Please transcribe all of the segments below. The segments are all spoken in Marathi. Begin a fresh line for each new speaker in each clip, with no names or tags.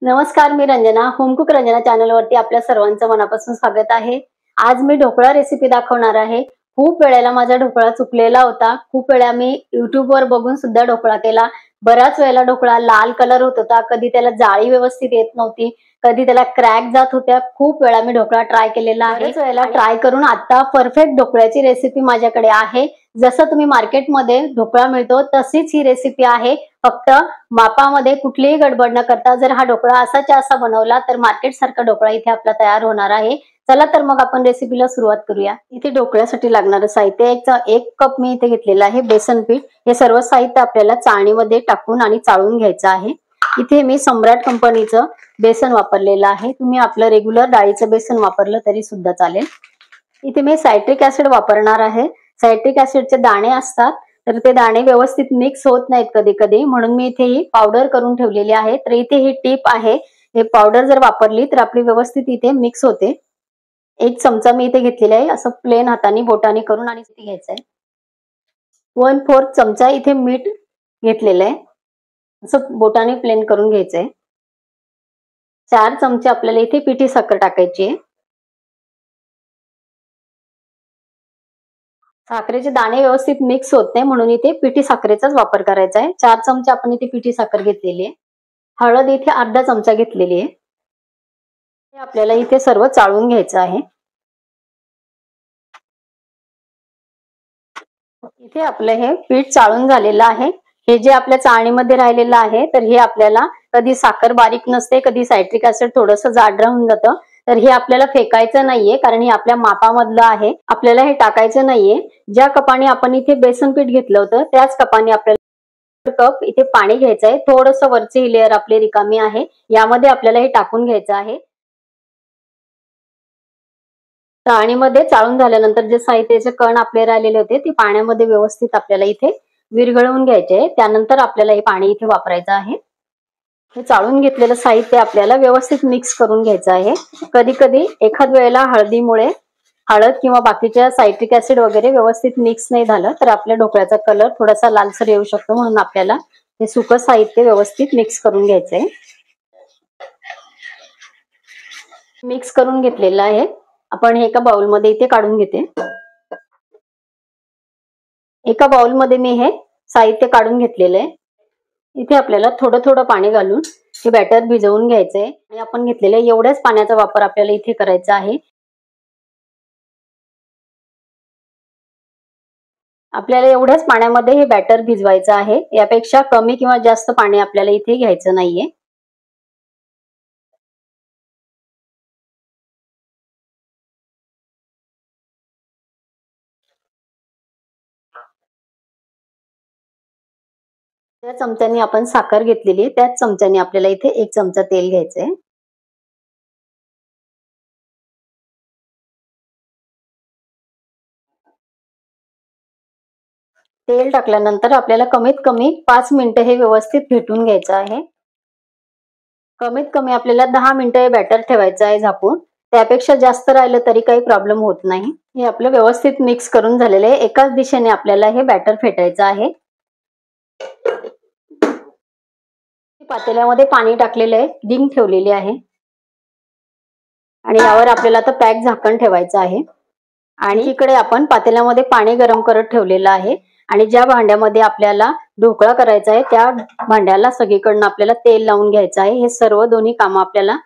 नमस्कार, मी रंजना. होमकुक रंजना चॅनलवरती आपल्या सर्वांचं मनापासून स्वागत आहे. आज मी ढोकळा रेसिपी दाखवणार आहे. खूप वेळेला माझा ढोकळा चुकलेला होता. खूप वेळा मी YouTubeवर बघून सुद्धा ढोकळा केला. बराच वेळेला ढोकळा लाल कलर होत होता, कधी त्याला जाळी व्यवस्थित येत नव्हती, कधी त्याला क्रॅक जात होत्या. खूप वेळा मी ढोकळा ट्राय केलेला आहे. बरेच वेळेला ट्राय करून आता परफेक्ट ढोकळ्याची रेसिपी माझ्याकडे आहे. जसं तुम्ही मार्केटमध्ये ढोकळा मिळतो तशीच ही रेसिपी आहे. फक्त मापामध्ये कुठलीही गडबड न करता जर हा ढोकळा असाच्या असा बनवला तर मार्केट सारखा ढोकळा इथे आपला तयार होणार आहे. चला तर मग आपण रेसिपीला सुरुवात करूया. इथे ढोकळ्यासाठी लागणारं साहित्य एक कप मी इथे घेतलेलं आहे बेसन पीठ. हे सर्व साहित्य आपल्याला चाळणीमध्ये टाकून आणि चाळून घ्यायचं आहे. इथे मी सम्राट कंपनीचं बेसन वापरलेलं आहे. तुम्ही आपलं रेग्युलर डाळीचं बेसन वापरलं तरी सुद्धा चालेल. इथे मी सायट्रिक ऍसिड वापरणार आहे. सायट्रिक ऍसिडचे दाणे असतात तर ते दाणे व्यवस्थित मिक्स होत नाहीत कधी कधी, म्हणून मी इथे ही पावडर करून ठेवलेली आहे. तर इथे ही टिप आहे, हे पावडर जर वापरली तर आपली व्यवस्थित इथे मिक्स होते. एक चमचा मी इथे घेतलेला आहे, असं प्लेन हाताने बोटाने करून आणि इथे घ्यायचं आहे. 1/4 चमचा इथे मीठ घेतलेलं आहे, असं बोटाने प्लेन करून घ्यायचंय. 4 चमचे आपल्याला इथे पिठी साखर टाकायची आहे. साखरेचे दाणे व्यवस्थित मिक्स होत नाही म्हणून इथे पिठी साखरेचाच वापर करायचा आहे. 4 चमचे आपण इथे पिठी साखर घेतलेली आहे. हळद इथे अर्धा चमचा घेतलेली आहे. हे आपल्याला इथे सर्व चाळून घ्यायचं आहे. इथे आपलं हे पीठ चाळून झालेलं आहे. हे जे आपल्या चाळणीमध्ये राहिलेलं आहे तर हे आपल्याला कधी साखर बारीक नसते, कधी सायट्रिक ऍसिड थोडंसं जाड राहून जातं. तर हे आपल्याला फेकायचं नाहीये, कारण हे आपल्या मापामधलं आहे. आपल्याला हे टाकायचं नाहीये. ज्या कपाने आपण इथे बेसन पीठ घेतलं होतं त्याच कपाने आपल्याला कप इथे पाणी घ्यायचं आहे. थोडंसं वरची ही लेअर आपली रिकामी आहे, यामध्ये आपल्याला हे टाकून घ्यायचं आहे. चाळणीमध्ये चाळून झाल्यानंतर जे साहित्याचे कण आपले राहिलेले होते ते पाण्यामध्ये व्यवस्थित आपल्याला इथे विरघळवून घ्यायचे. त्यानंतर आपल्याला हे पाणी इथे वापरायचं आहे. हे चाळून घेतलेलं साहित्य आपल्याला व्यवस्थित मिक्स करून घ्यायचं आहे. कधी कधी एखाद वेळेला हळदीमुळे हळद किंवा बाकीच्या सायट्रिक ऍसिड वगैरे व्यवस्थित मिक्स नाही झालं तर आपल्या ढोकळ्याचा कलर थोडासा लालसर येऊ शकतो, म्हणून आपल्याला हे सुकं साहित्य व्यवस्थित मिक्स करून घ्यायचंय. मिक्स करून घेतलेलं आहे. आपण हे एका बाउलमध्ये इथे काढून घेते. एका बाउलमध्ये मी हे साहित्य काढून घेतलेलं आहे. इथे आपल्याला थोडं थोडं पाणी घालून हे बॅटर भिजवून घ्यायचंय आणि आपण घेतलेल्या एवढ्याच पाण्याचा वापर आपल्याला इथे करायचा आहे. आपल्याला एवढ्याच पाण्यामध्ये हे बॅटर भिजवायचं आहे. यापेक्षा कमी किंवा जास्त पाणी आपल्याला इथे घ्यायचं नाहीये. त्या चमच्याने आपण साखर घेतलेली आहे, त्याच चमच्याने आपल्याला इथे 1 चमचा तेल घ्यायचंय. तेल टाकल्यानंतर आपल्याला कमीत कमी 5 मिनिटं हे व्यवस्थित फेटून घ्यायचं आहे. कमीत कमी आपल्याला 10 मिनिटं हे बॅटर ठेवायचं आहे झाकून. त्यापेक्षा जास्त राहिलं तरी काही प्रॉब्लेम होत नाही. हे आपलं व्यवस्थित मिक्स करून झालेलं आहे. एकाच दिशेने आपल्याला हे बॅटर फेटायचं आहे. पातेल्यामध्ये पाणी टाकलेलं आहे, रिंग ठेवलेली आहे आणि यावर आपल्याला आता पॅक झाकण ठेवायचं आहे. आणि इकडे आपण पातेल्यामध्ये पाणी गरम करत ठेवलेलं आहे आणि ज्या भांड्यामध्ये आपल्याला ढोकळा करायचा आहे त्या भांड्याला सगळीकडनं आपल्याला तेल लावून घ्यायचं आहे. हे सर्व दोन्ही कामं आपल्याला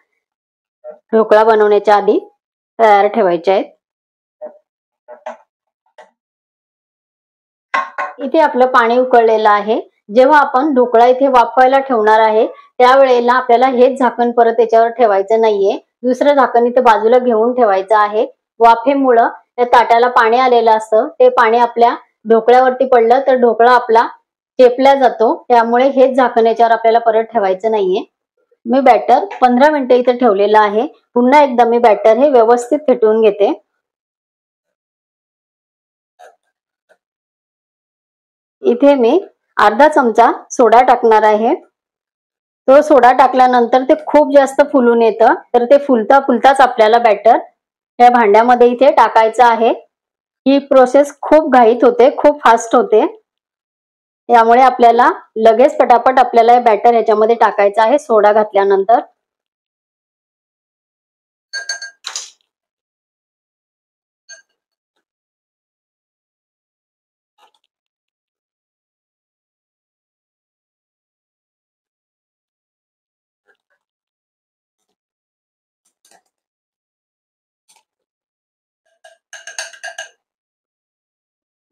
ढोकळा बनवण्याच्या आधी तयार ठेवायचे आहेत. इथे आपलं पाणी उकळलेलं आहे. जेव्हा आपण ढोकळा इथे वाफवायला ठेवणार आहे त्यावेळेला आपल्याला हेच झाकण परत याच्यावर ठेवायचं नाहीये. दुसरं झाकण इथे बाजूला घेऊन ठेवायचं आहे. वाफेमुळं त्या ताटाला पाणी आलेलं असतं, ते पाणी आपल्या ढोकळ्यावरती पडलं तर ढोकळा आपला चेपला जातो. त्यामुळे हेच झाकण याच्यावर आपल्याला परत ठेवायचं नाहीये. मी बॅटर 15 मिनिटं इथे ठेवलेलं आहे. पुन्हा एकदा मी बॅटर हे व्यवस्थित फेटून घेते. इथे मी अर्धा चमचा सोडा टाकणार आहे. तो सोडा टाकल्यानंतर ते खूप जास्त फुलून येतं, तर ते फुलता फुलताच आपल्याला बॅटर या भांड्यामध्ये इथे टाकायचं आहे. ही प्रोसेस खूप घाईत होते, खूप फास्ट होते. यामुळे आपल्याला लगेच पटापट आपल्याला हे बॅटर ह्याच्यामध्ये टाकायचं आहे सोडा घातल्यानंतर.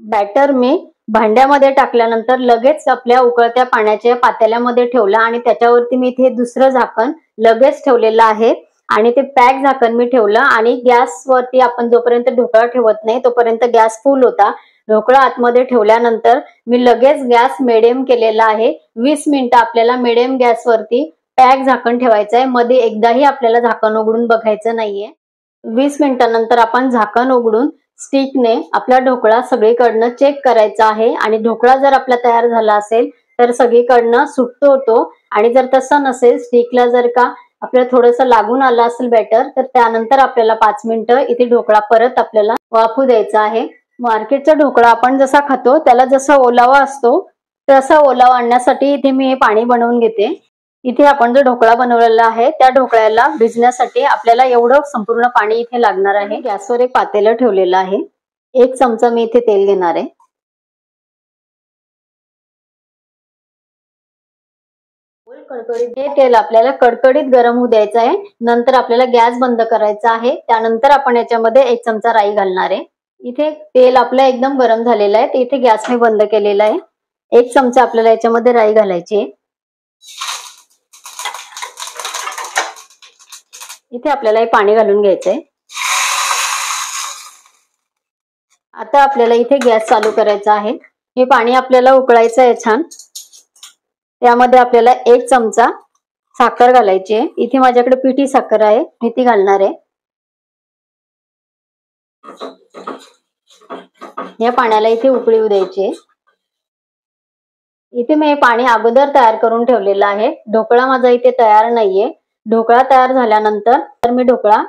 बॅटर मी भांड्यामध्ये टाकल्यानंतर लगेच आपल्या उकळत्या पाण्याच्या पातेल्यामध्ये ठेवला आणि त्याच्यावरती मी इथे दुसरं झाकण लगेच ठेवलेलं आहे आणि ते पॅक झाकण मी ठेवलं आणि गॅसवरती आपण जोपर्यंत ढोकळा ठेवत नाही तोपर्यंत गॅस फुल होता. ढोकळा आतमध्ये ठेवल्यानंतर मी लगेच गॅस मिडियम केलेला आहे. 20 मिनिटं आपल्याला मिडियम गॅसवरती पॅक झाकण ठेवायचं आहे. मध्ये एकदाही आपल्याला झाकण उघडून बघायचं नाहीये. 20 मिनिटांनंतर आपण झाकण उघडून स्टिकने आपला ढोकळा सगळीकडनं चेक करायचा आहे आणि ढोकळा जर आपला तयार झाला असेल तर सगळीकडनं सुटतो होतो आणि जर तसं नसेल स्टिकला जर का आपल्याला थोडंसं लागून आलं असेल बॅटर तर त्यानंतर आपल्याला 5 मिनिटं इथे ढोकळा परत आपल्याला वाफू द्यायचा आहे. मार्केटचा ढोकळा आपण जसा खातो त्याला जसा ओलावा असतो तसा ओलावा आणण्यासाठी इथे मी हे पाणी बनवून घेते. इथे आपण जो ढोकळा बनवलेला आहे त्या ढोकळ्याला भिजण्यासाठी आपल्याला एवढं संपूर्ण पाणी इथे लागणार आहे. गॅसवर एक पातेलं ठेवलेलं आहे. 1 चमचा मी इथे तेल घेणार आहे. हे तेल आपल्याला कडकडीत गरम होऊ द्यायचं आहे. नंतर आपल्याला गॅस बंद करायचा आहे. त्यानंतर आपण याच्यामध्ये 1 चमचा राई घालणार आहे. इथे तेल आपलं एकदम गरम झालेलं आहे. इथे गॅस मी बंद केलेला आहे. 1 चमचा आपल्याला याच्यामध्ये राई घालायची आहे. इथे आपल्याला हे पाणी घालून घ्यायचंय. आता आपल्याला इथे गॅस चालू करायचा आहे. हे पाणी आपल्याला उकळायचं आहे छान. त्यामध्ये आपल्याला 1 चमचा साखर घालायची आहे. इथे माझ्याकडे पिठी साखर आहे मी ती घालणार आहे. या पाण्याला इथे उकळी येऊ द्यायची आहे. इथे मी हे पाणी अगोदर तयार करून ठेवलेलं आहे. ढोकळा माझा इथे तयार नाहीये. ढोकळा तयार झाल्यानंतर तर मी ढोकळा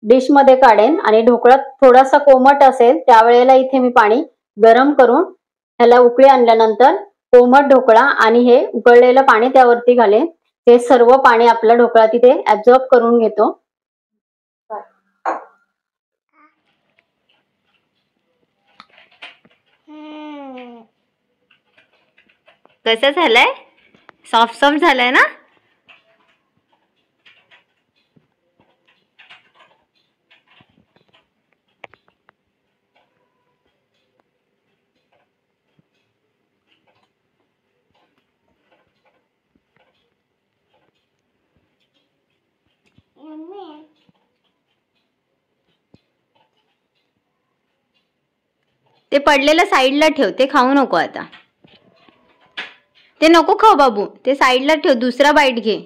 डिश मध्ये काढेन आणि ढोकळा थोडासा कोमट असेल त्यावेळेला इथे मी पाणी गरम करून त्याला उकळी आणल्यानंतर कोमट ढोकळा आणि हे उकळलेलं पाणी त्यावरती घालेन. ते सर्व पाणी आपला ढोकळा तिथे ऍब्झॉर्ब करून घेतो.
कसं झालंय? सॉफ्ट सॉफ्ट झालंय ना? ते पडलेलं साईडला ठेव. ते खाऊ नको आता. ते नको खाऊ बाबू. ते साईडला ठेव. दुसरा बाईट घे.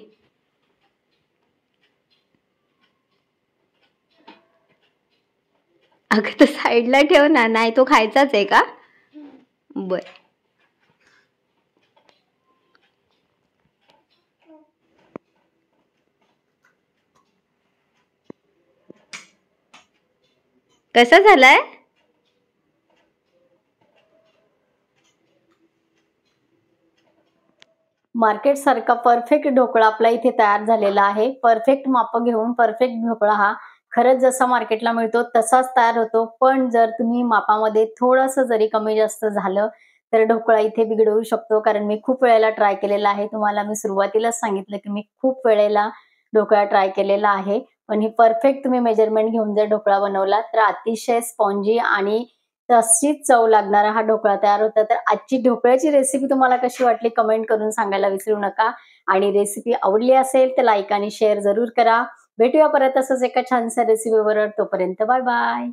अगं तो साईडला ठेव ना. नाही तो खायचाच आहे का? बर. कसा झालाय?
मार्केट सारखा परफेक्ट ढोकळा आपला इथे तयार झालेला आहे. परफेक्ट माप घेऊन परफेक्ट ढोकळा हा खरंच जसा मार्केटला मिळतो तसाच तयार होतो. पण जर तुम्ही मापामध्ये थोडंसं जरी कमी जास्त झालं तर ढोकळा इथे बिघडवू शकतो. कारण मी खूप वेळेला ट्राय केलेला आहे. तुम्हाला मी सुरुवातीलाच सांगितलं की मी खूप वेळेला ढोकळा ट्राय केलेला आहे. पण ही परफेक्ट तुम्ही मेजरमेंट घेऊन जर ढोकळा बनवला तर अतिशय स्पॉन्जी आणि तशीच चव लागणारा हा ढोकळा तयार होता. तर आजची ढोकळ्याची रेसिपी तुम्हाला कशी वाटली कमेंट करून सांगायला विसरू नका. आणि रेसिपी आवडली असेल तर लाईक आणि शेअर जरूर करा. भेटूया परत असंच एका छानशा रेसिपीवर. तोपर्यंत बाय बाय.